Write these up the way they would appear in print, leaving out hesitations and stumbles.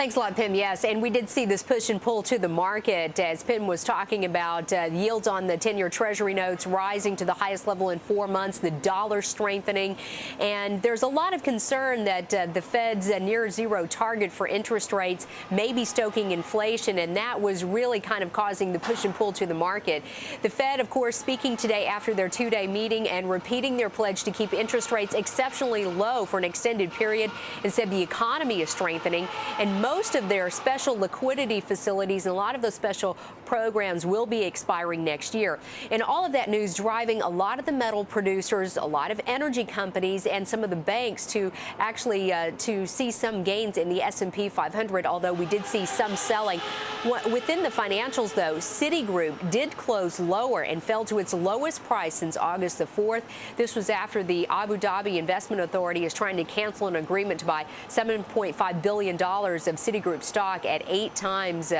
Thanks a lot, Pim. Yes, and we did see this push and pull to the market as Pim was talking about yields on the 10-year Treasury notes rising to the highest level in 4 months, the dollar strengthening. And there's a lot of concern that the Fed's near zero target for interest rates may be stoking inflation, and that was really kind of causing the push and pull to the market. The Fed, of course, speaking today after their two-day meeting and repeating their pledge to keep interest rates exceptionally low for an extended period, and said the economy is strengthening. And most of their special liquidity facilities and a lot of those special programs will be expiring next year. And all of that news driving a lot of the metal producers, a lot of energy companies, and some of the banks to actually to see some gains in the S&P 500, although we did see some selling. Within the financials, though, Citigroup did close lower and fell to its lowest price since August the 4th. This was after the Abu Dhabi Investment Authority is trying to cancel an agreement to buy $7.5 billion of Citigroup stock at 8 times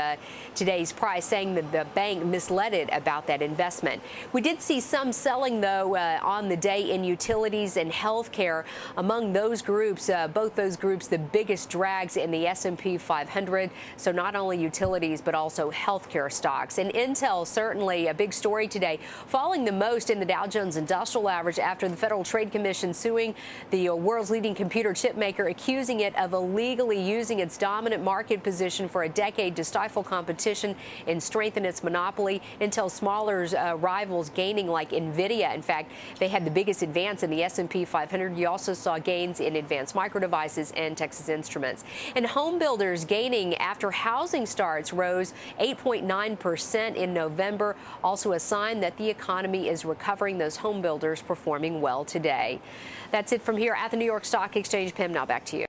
today's price, saying that the bank misled it about that investment. We did see some selling, though, on the day in utilities and healthcare. Among those groups, both those groups, the biggest drags in the S&P 500. So not only utilities, but also healthcare stocks. And Intel, certainly a big story today, falling the most in the Dow Jones Industrial Average after the Federal Trade Commission suing the world's leading computer chip maker, accusing it of illegally using its dominant market position for a decade to stifle competition and strengthen its monopoly. Intel's smaller rivals gaining, like NVIDIA. In fact, they had the biggest advance in the S&P 500. You also saw gains in Advanced Micro Devices and Texas Instruments. And home builders gaining after housing starts rose 8.9% in November. Also a sign that the economy is recovering. Those home builders performing well today. That's it from here at the New York Stock Exchange. Pim, now back to you.